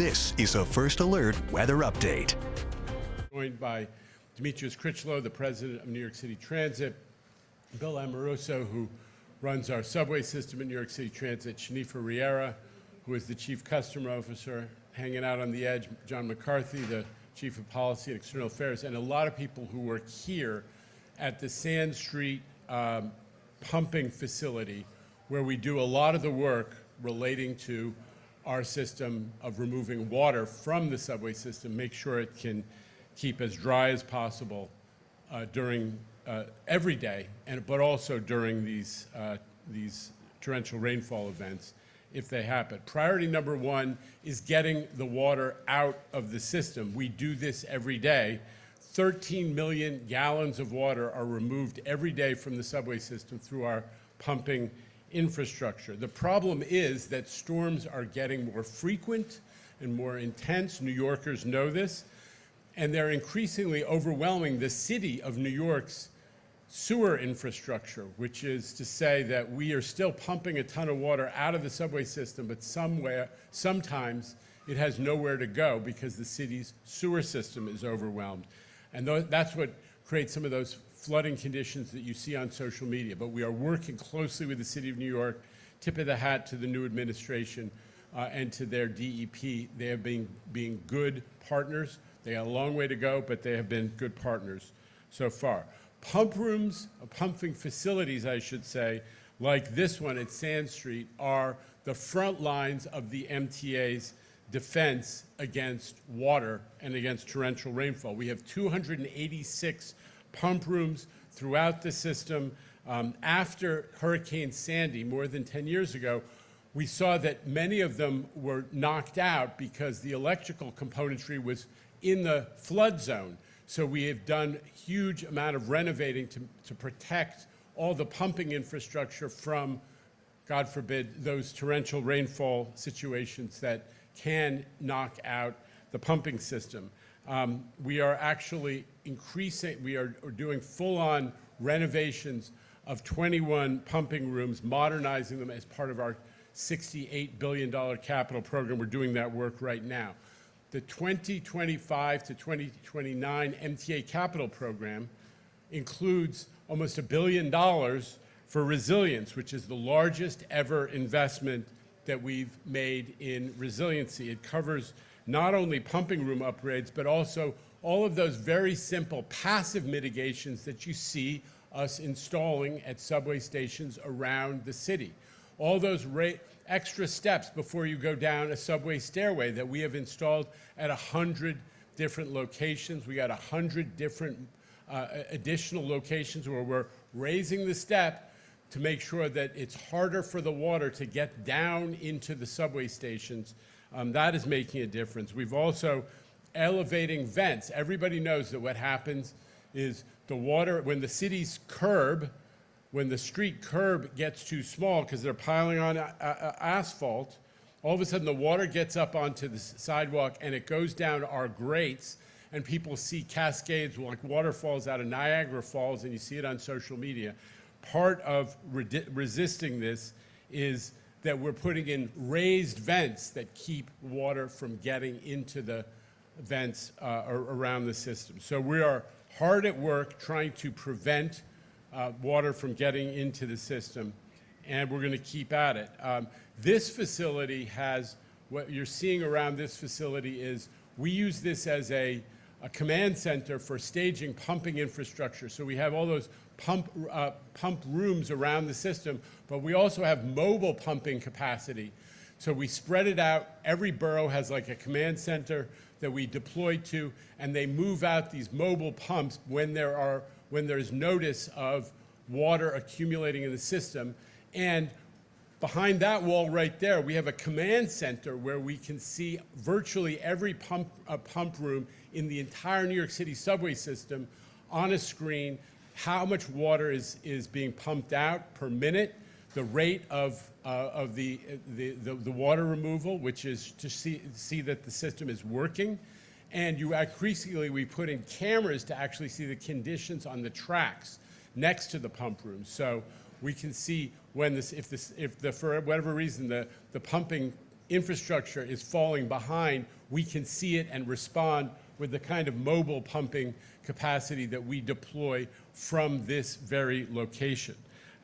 This is a First Alert weather update. Joined by Demetrius Critchlow, the president of New York City Transit, Bill Amoroso, who runs our subway system at New York City Transit, Shanifa Riera, who is the chief customer officer, hanging out on the edge, John McCarthy, the chief of policy and external affairs, and a lot of people who work here at the Sand Street pumping facility, where we do a lot of the work relating to our system of removing water from the subway system, make sure it can keep as dry as possible during every day, but also during these torrential rainfall events if they happen. Priority number one is getting the water out of the system. We do this every day. 13 million gallons of water are removed every day from the subway system through our pumping infrastructure. The problem is that storms are getting more frequent and more intense. New Yorkers know this, and they're increasingly overwhelming the city of New York's sewer infrastructure, which is to say that we are still pumping a ton of water out of the subway system, but sometimes it has nowhere to go because the city's sewer system is overwhelmed. And that's what creates some of those flooding conditions that you see on social media. But we are working closely with the City of New York, tip of the hat to the new administration and to their DEP. They have been being good partners. They got a long way to go, but they have been good partners so far. Pump rooms, pumping facilities, I should say, like this one at Sand Street, are the front lines of the MTA's defense against water and against torrential rainfall. We have 286 pump rooms throughout the system. After Hurricane Sandy, more than 10 years ago, we saw that many of them were knocked out because the electrical componentry was in the flood zone. So we have done a huge amount of renovating to protect all the pumping infrastructure from, God forbid, those torrential rainfall situations that can knock out the pumping system. We are actually we are doing full-on renovations of 21 pumping rooms, modernizing them as part of our $68 billion capital program. We're doing that work right now. The 2025 to 2029 MTA capital program includes almost $1 billion for resilience, which is the largest ever investment that we've made in resiliency. It covers not only pumping room upgrades, but also all of those very simple passive mitigations that you see us installing at subway stations around the city. All those extra steps before you go down a subway stairway that we have installed at 100 different locations. We got 100 different additional locations where we're raising the step to make sure that it's harder for the water to get down into the subway stations. That is making a difference. We've also elevating vents. Everybody knows that what happens is the water, when the city's curb, when the street curb gets too small because they're piling on asphalt, all of a sudden the water gets up onto the sidewalk and it goes down our grates, and people see cascades like waterfalls out of Niagara Falls, and you see it on social media. Part of resisting this is that we're putting in raised vents that keep water from getting into the vents around the system. So we are hard at work trying to prevent water from getting into the system, and we're going to keep at it. This facility has, what you're seeing around this facility is we use this as a command center for staging pumping infrastructure. So we have all those pump rooms around the system, but we also have mobile pumping capacity. So we spread it out. Every borough has like a command center that we deploy to, and they move out these mobile pumps when there's notice of water accumulating in the system. And behind that wall right there, we have a command center where we can see virtually every pump room in the entire New York City subway system on a screen, how much water is being pumped out per minute, the rate of the water removal, which is to see that the system is working. And increasingly, we put in cameras to actually see the conditions on the tracks next to the pump room. So we can see when for whatever reason, the pumping infrastructure is falling behind, we can see it and respond with the kind of mobile pumping capacity that we deploy from this very location.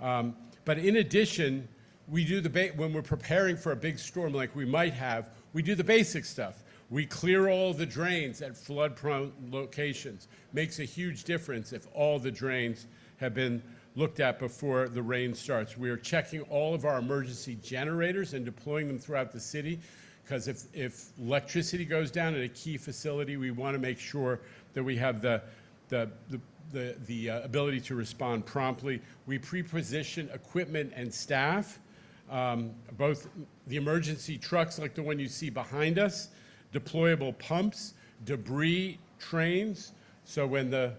But in addition, we do when we're preparing for a big storm like we might have, we do the basic stuff. We clear all the drains at flood-prone locations. Makes a huge difference if all the drains have been looked at before the rain starts. We are checking all of our emergency generators and deploying them throughout the city, because if electricity goes down at a key facility, we want to make sure that we have the ability to respond promptly. We pre-position equipment and staff, both the emergency trucks like the one you see behind us, deployable pumps, debris trains. So when the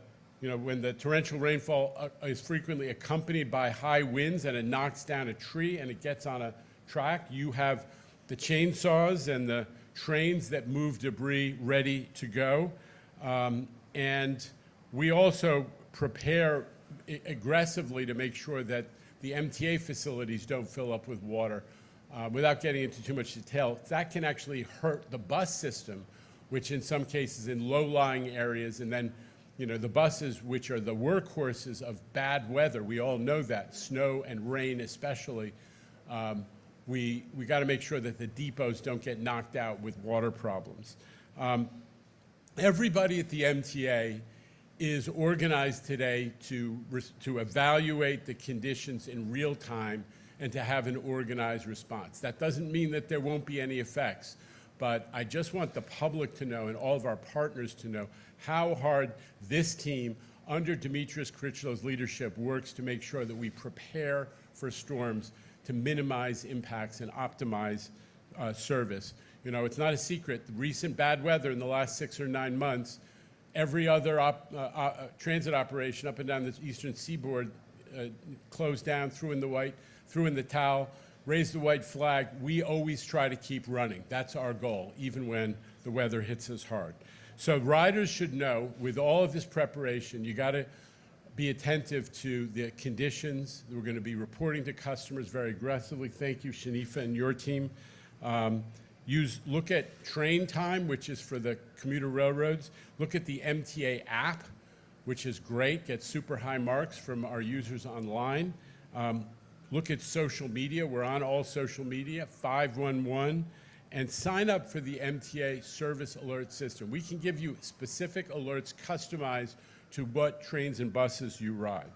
torrential rainfall is frequently accompanied by high winds and it knocks down a tree and it gets on a track, you have the chainsaws and the trains that move debris ready to go. And we also prepare aggressively to make sure that the MTA facilities don't fill up with water. Without getting into too much detail, that can actually hurt the bus system, which in some cases in low-lying areas, and then the buses, which are the workhorses of bad weather, we all know that, snow and rain especially, we got to make sure that the depots don't get knocked out with water problems. Everybody at the MTA is organized today to evaluate the conditions in real time and to have an organized response. That doesn't mean that there won't be any effects, but I just want the public to know and all of our partners to know how hard this team under Dimitris Critchlow's leadership works to make sure that we prepare for storms to minimize impacts and optimize service. It's not a secret. The recent bad weather in the last 6 or 9 months, every other transit operation up and down the eastern seaboard closed down, threw in the towel, raised the white flag. We always try to keep running. That's our goal, even when the weather hits us hard. So riders should know, with all of this preparation, you got to be attentive to the conditions. We're going to be reporting to customers very aggressively. Thank you, Shanifa and your team. Look at train time, which is for the commuter railroads. Look at the MTA app, which is great, gets super high marks from our users online. Look at social media. We're on all social media, 511, and sign up for the MTA service alert system. We can give you specific alerts customized to what trains and buses you ride.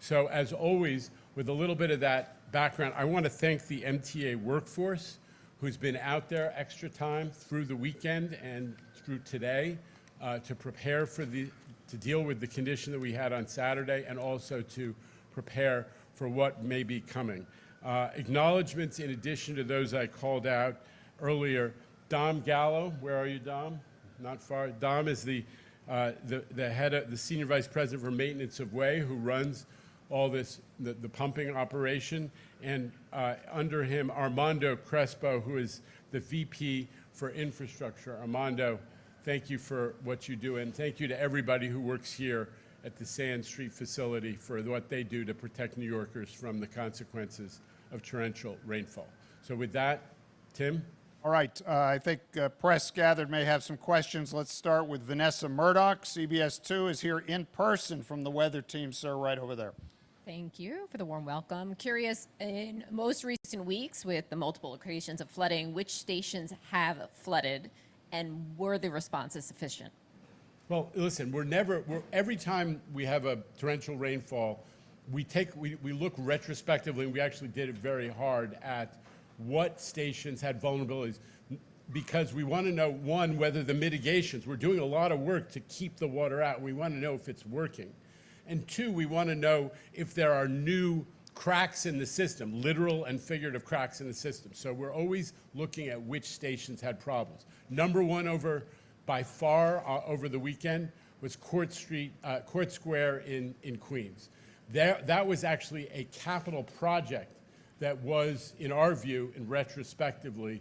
So as always, with a little bit of that background, I want to thank the MTA workforce who's been out there extra time through the weekend and through today to prepare to deal with the condition that we had on Saturday, and also to prepare for what may be coming. Acknowledgements in addition to those I called out earlier. Dom Gallo, where are you, Dom? Not far. Dom is the senior vice president for maintenance of way, who runs all this, the pumping operation, and under him, Armando Crespo, who is the VP for infrastructure. Armando, thank you for what you do, and thank you to everybody who works here at the Sand Street facility for what they do to protect New Yorkers from the consequences of torrential rainfall. So with that, Tim? All right, I think press gathered may have some questions. Let's start with Vanessa Murdoch. CBS 2 is here in person from the weather team, sir, right over there. Thank you for the warm welcome. Curious, in most recent weeks with the multiple occasions of flooding, which stations have flooded, and were the responses sufficient? Well, listen, every time we have a torrential rainfall, we look retrospectively, and we actually did it very hard at what stations had vulnerabilities, because we want to know, one, whether the mitigations, we're doing a lot of work to keep the water out. We want to know if it's working. And two, we want to know if there are new cracks in the system, literal and figurative cracks in the system. So we're always looking at which stations had problems. Number one by far over the weekend was Court Square in Queens. That was actually a capital project that was, in our view, and retrospectively,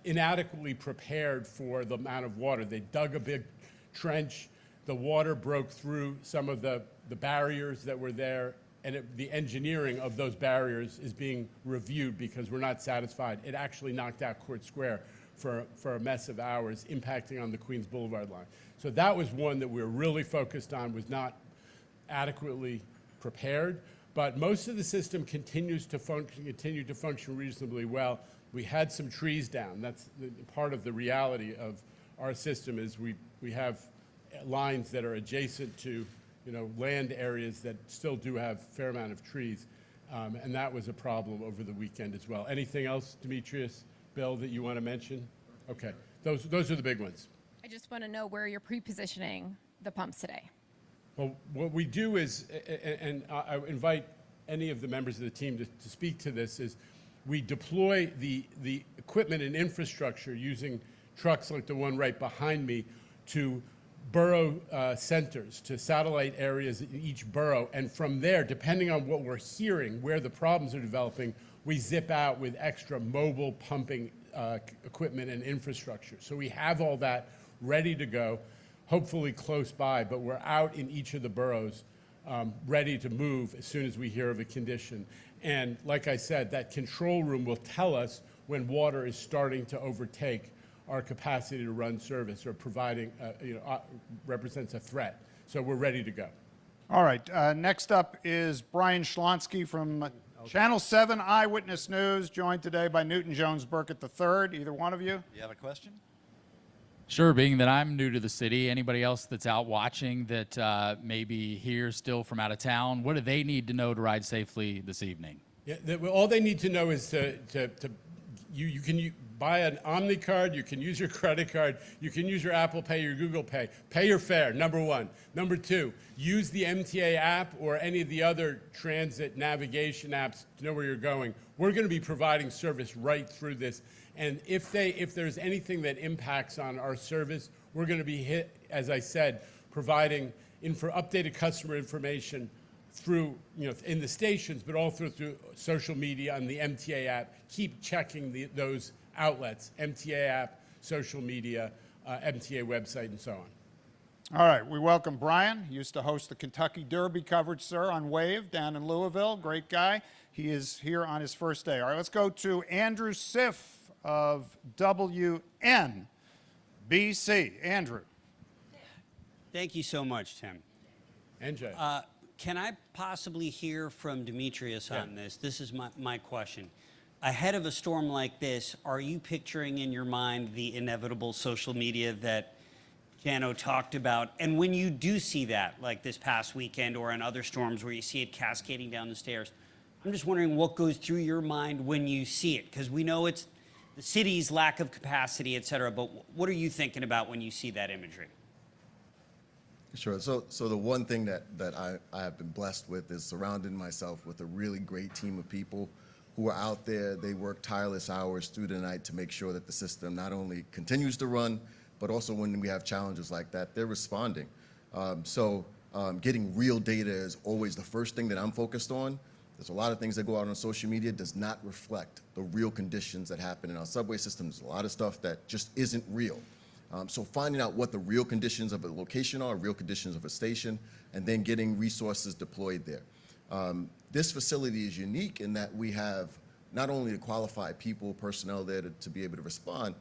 inadequately prepared for the amount of water. They dug a big trench. The water broke through some of the barriers that were there the engineering of those barriers is being reviewed because we're not satisfied. It actually knocked out Court Square for a mess of hours, impacting on the Queens Boulevard line. So that was one that we were really focused on, was not adequately prepared. But most of the system continued to function reasonably well. We had some trees down. That's part of the reality of our system, is we have lines that are adjacent to land areas that still do have a fair amount of trees. And that was a problem over the weekend as well. Anything else, Demetrius, Bill, that you want to mention? Okay, those are the big ones. I just want to know where you're pre-positioning the pumps today. Well, what we do is, and I invite any of the members of the team to speak to this, is we deploy the equipment and infrastructure using trucks like the one right behind me to borough centers, to satellite areas in each borough. And from there, depending on what we're hearing, where the problems are developing, we zip out with extra mobile pumping equipment and infrastructure. So we have all that ready to go, hopefully close by, but we're out in each of the boroughs ready to move as soon as we hear of a condition. And like I said, that control room will tell us when water is starting to overtake our capacity to run service or providing, represents a threat. So we're ready to go. All right, next up is Brian Schlonsky from Channel 7 Eyewitness News, joined today by Newton Jones Burkett III. Either one of you? You have a question? Sure, being that I'm new to the city, anybody else that's out watching that may be here still from out of town, what do they need to know to ride safely this evening? Yeah, all they need to know is you can buy an Omni card, you can use your credit card, you can use your Apple Pay, your Google Pay. Pay your fare, number one. Number two, use the MTA app or any of the other transit navigation apps to know where you're going. We're going to be providing service right through this. And if there's anything that impacts on our service, we're going to be as I said, providing updated customer information through, in the stations, but also through social media and the MTA app. Keep checking those outlets, MTA app, social media, MTA website, and so on. All right, we welcome Brian. He used to host the Kentucky Derby coverage, sir, on Wave down in Louisville. Great guy. He is here on his first day. All right, let's go to Andrew Siff of WNBC. Andrew. Thank you so much, Tim. And Jay. Can I possibly hear from Demetrius on this? This is my question. Ahead of a storm like this, are you picturing in your mind the inevitable social media that Janno talked about? And when you do see that, like this past weekend or in other storms where you see it cascading down the stairs, I'm just wondering what goes through your mind when you see it, because we know it's the city's lack of capacity, et cetera, but what are you thinking about when you see that imagery? Sure. So the one thing that I have been blessed with is surrounding myself with a really great team of people who are out there. They work tireless hours through the night to make sure that the system not only continues to run, but also when we have challenges like that, they're responding. Getting real data is always the first thing that I'm focused on. There's a lot of things that go out on social media does not reflect the real conditions that happen in our subway systems. There's a lot of stuff that just isn't real. So finding out what the real conditions of a location are, real conditions of a station, and then getting resources deployed there. This facility is unique in that we have not only the qualified people, personnel there to be able to respond,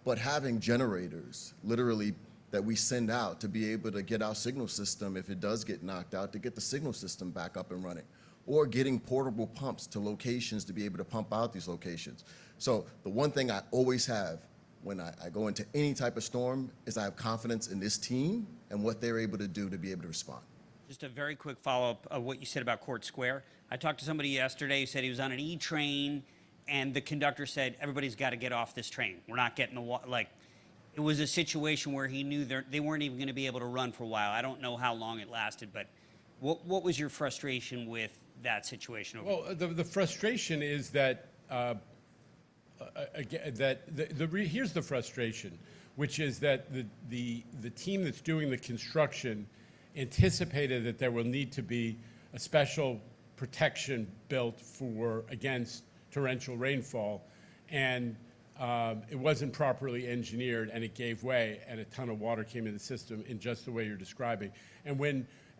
but having generators, literally, that we send out to be able to get our signal system, if it does get knocked out, to get the signal system back up and running, or getting portable pumps to locations to be able to pump out these locations. So the one thing I always have when I go into any type of storm is I have confidence in this team and what they're able to do to be able to respond. Just a very quick follow-up of what you said about Court Square. I talked to somebody yesterday who said he was on an E-train, and the conductor said, everybody's got to get off this train. We're not getting the water. Like, it was a situation where he knew they weren't even going to be able to run for a while. I don't know how long it lasted, but what was your frustration with that situation? Well, the frustration is that, here's the frustration, which is that the team that's doing the construction anticipated that there will need to be a special protection built against torrential rainfall, and it wasn't properly engineered, and it gave way, and a ton of water came in the system in just the way you're describing. And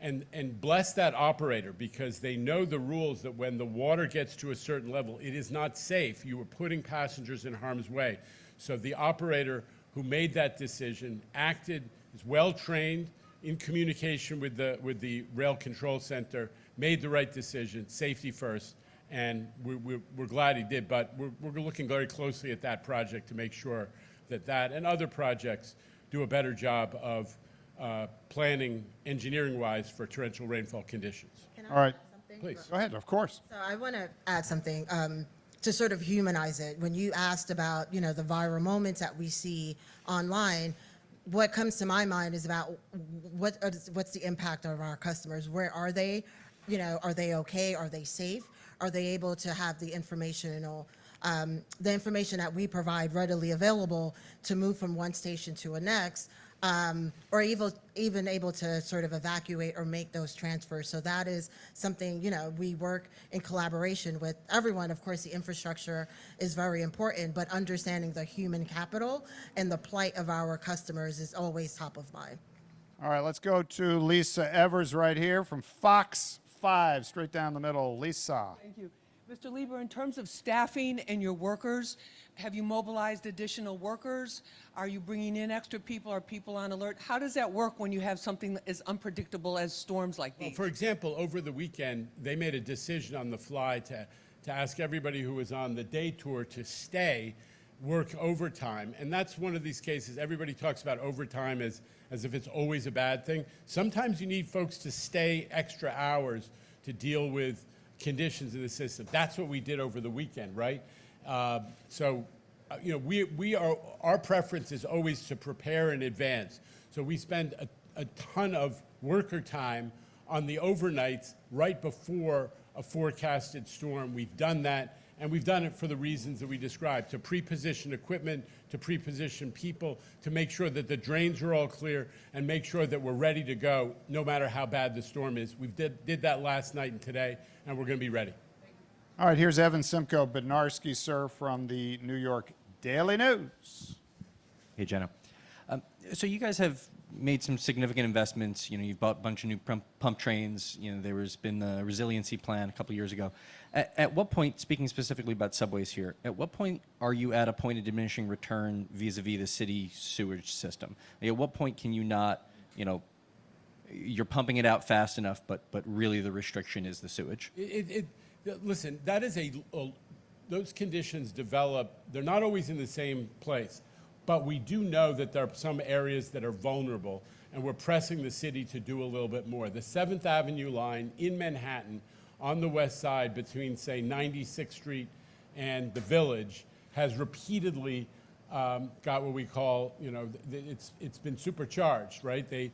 and bless that operator, because they know the rules that when the water gets to a certain level, it is not safe. You are putting passengers in harm's way. So the operator who made that decision acted, is well trained, in communication with the rail control center, made the right decision, safety first, and we're glad he did. But we're looking very closely at that project to make sure that that and other projects do a better job of planning engineering-wise for torrential rainfall conditions. Can I All right. add something? Please. Go ahead, of course. So I want to add something to sort of humanize it. When you asked about, you know, the viral moments that we see online, what comes to my mind is about what's the impact of our customers? Where are they? You know, are they okay? Are they safe? Are they able to have the information that we provide readily available to move from one station to a next? Or even able to sort of evacuate or make those transfers. So that is something, you know, we work in collaboration with everyone. Of course, the infrastructure is very important, but understanding the human capital and the plight of our customers is always top of mind. All right, let's go to Lisa Evers right here from Fox 5, straight down the middle. Lisa. Thank you. Mr. Lieber, in terms of staffing and your workers, have you mobilized additional workers? Are you bringing in extra people? Are people on alert? How does that work when you have something as unpredictable as storms like these? Well, for example, over the weekend, they made a decision on the fly to ask everybody who was on the day tour to stay, work overtime. And that's one of these cases. Everybody talks about overtime as if it's always a bad thing. Sometimes you need folks to stay extra hours to deal with conditions in the system. That's what we did over the weekend, right? You know, our preference is always to prepare in advance. So we spend a ton of worker time on the overnights right before a forecasted storm. We've done that, and we've done it for the reasons that we described, to pre-position equipment, to pre-position people, to make sure that the drains are all clear, and make sure that we're ready to go no matter how bad the storm is. We did that last night and today, and we're going to be ready. All right, here's Evan Simcoe Bednarski, sir, from the New York Daily News. Hey, Janno. So you guys have made some significant investments. You know, you've bought a bunch of new pump trains. You know, there has been the resiliency plan a couple years ago. At what point, speaking specifically about subways here, at what point are you at a point of diminishing return vis-a-vis the city sewage system? Like, at what point can you not, you know, you're pumping it out fast enough, but really the restriction is the sewage? Listen, that is those conditions develop, they're not always in the same place, but we do know that there are some areas that are vulnerable, and we're pressing the city to do a little bit more. The 7th Avenue line in Manhattan on the west side between, say, 96th Street and the Village has repeatedly got what we call, you know, it's been supercharged, right? They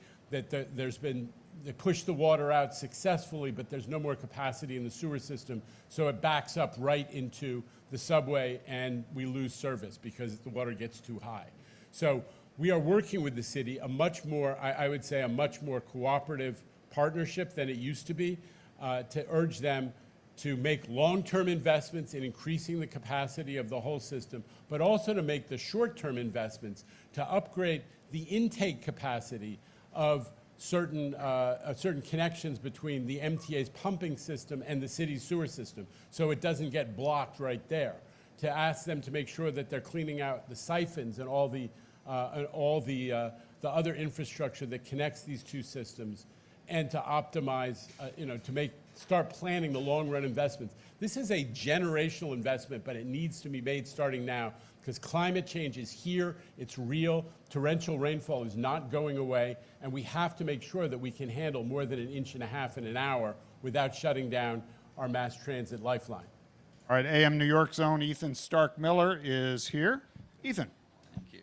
push the water out successfully, but there's no more capacity in the sewer system, so it backs up right into the subway, and we lose service because the water gets too high. So we are working with the city, a much more, I would say, a much more cooperative partnership than it used to be, to urge them to make long-term investments in increasing the capacity of the whole system, but also to make the short-term investments to upgrade the intake capacity of certain connections between the MTA's pumping system and the city's sewer system, so it doesn't get blocked right there. To ask them to make sure that they're cleaning out the siphons and all the other infrastructure that connects these two systems, and to optimize, you know, to start planning the long-run investments. This is a generational investment, but it needs to be made starting now, because climate change is here, it's real, torrential rainfall is not going away, and we have to make sure that we can handle more than 1.5 inches in an hour without shutting down our mass transit lifeline. All right, AM New York's own Ethan Stark Miller is here. Ethan. Thank you.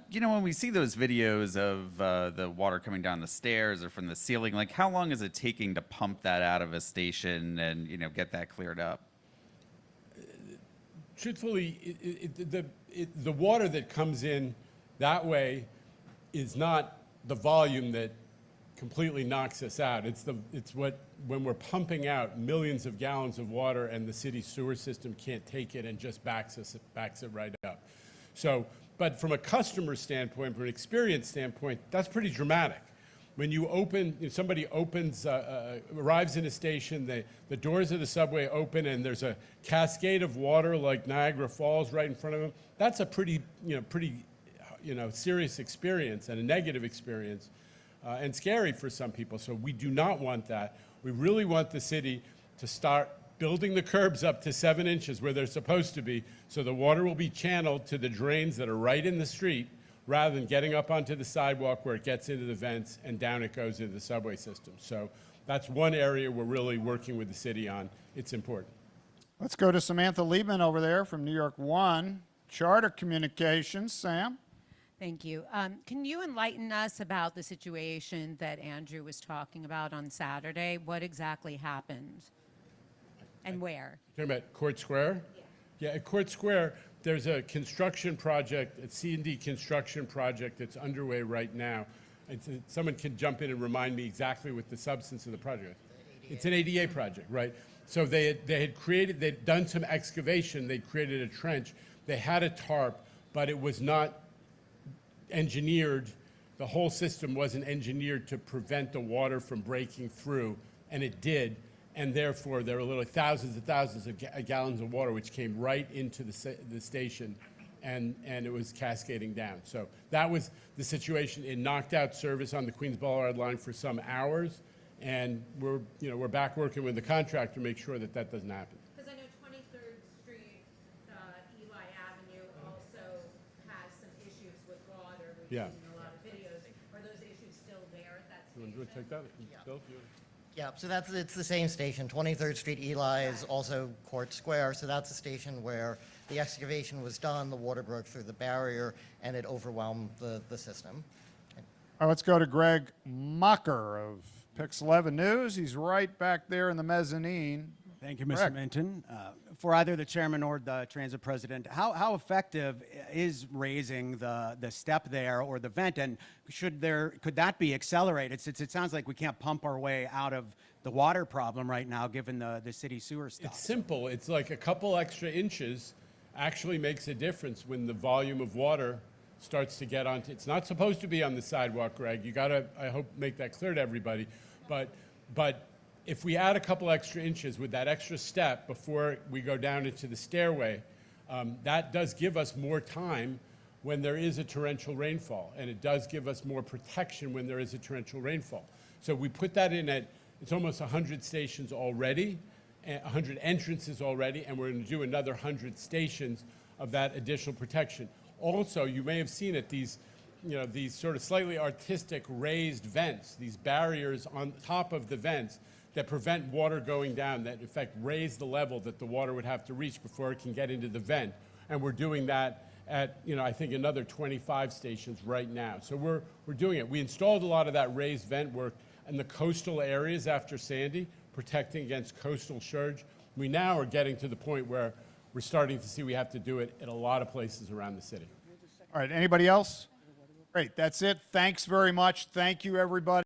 You know, when we see those videos of the water coming down the stairs or from the ceiling, like, how long is it taking to pump that out of a station and, you know, get that cleared up? Truthfully, the water that comes in that way is not the volume that completely knocks us out. When we're pumping out millions of gallons of water and the city's sewer system can't take it and just backs it right up. So, but from a customer standpoint, from an experience standpoint, that's pretty dramatic. when you open, if somebody arrives in a station, the doors of the subway open and there's a cascade of water like Niagara Falls right in front of them, that's a pretty serious experience and a negative experience and scary for some people. So we do not want that. We really want the city to start building the curbs up to 7 inches where they're supposed to be, so the water will be channeled to the drains that are right in the street, rather than getting up onto the sidewalk where it gets into the vents and down it goes into the subway system. So that's one area we're really working with the city on. It's important. Let's go to Samantha Liebman over there from New York 1, Charter Communications. Sam? Thank you. Can you enlighten us about the situation that Andrew was talking about on Saturday? What exactly happened and where? Talking about Court Square? Yeah, at Court Square, there's a construction project, a C&D construction project that's underway right now. Someone can jump in and remind me exactly what the substance of the project is. It's an ADA project, right? So they'd done some excavation, they'd created a trench, they had a tarp, but it was not engineered, the whole system wasn't engineered to prevent the water from breaking through, and it did. And therefore, there were literally thousands and thousands of gallons of water which came right into the station, and it was cascading down. So that was the situation. It knocked out service on the Queens Boulevard line for some hours, and we're back working with the contractor to make sure that that doesn't happen. Because I know 23rd Street, Eli Avenue also has some issues with water. We've seen a lot of videos. Are those issues still there at that station? You want to take that? Bill? Yeah, so it's the same station. 23rd Street Eli is also Court Square, so that's a station where the excavation was done, the water broke through the barrier, and it overwhelmed the system. All right, let's go to Greg Mocker of Pix 11 News. He's right back there in the mezzanine. Thank you, Mr. Correct. Minton. For either the chairman or the transit president, how effective is raising the step there or the vent, and could that be accelerated, since it sounds like we can't pump our way out of the water problem right now given the city sewer stuff? It's simple. It's like a couple extra inches actually makes a difference when the volume of water starts to get onto. It's not supposed to be on the sidewalk, Greg. You got to, I hope, make that clear to everybody. But if we add a couple extra inches with that extra step before we go down into the stairway, that does give us more time when there is a torrential rainfall, and it does give us more protection when there is a torrential rainfall. So we put that in at, it's almost 100 stations already, 100 entrances already, and we're going to do another 100 stations of that additional protection. Also, you may have seen it, these sort of slightly artistic raised vents, these barriers on top of the vents that prevent water going down, that in fact raise the level that the water would have to reach before it can get into the vent. And we're doing that at, I think another 25 stations right now. So we're doing it. We installed a lot of that raised vent work in the coastal areas after Sandy, protecting against coastal surge. We now are getting to the point where we're starting to see we have to do it in a lot of places around the city. All right, anybody else? Great, that's it. Thanks very much. Thank you, everybody.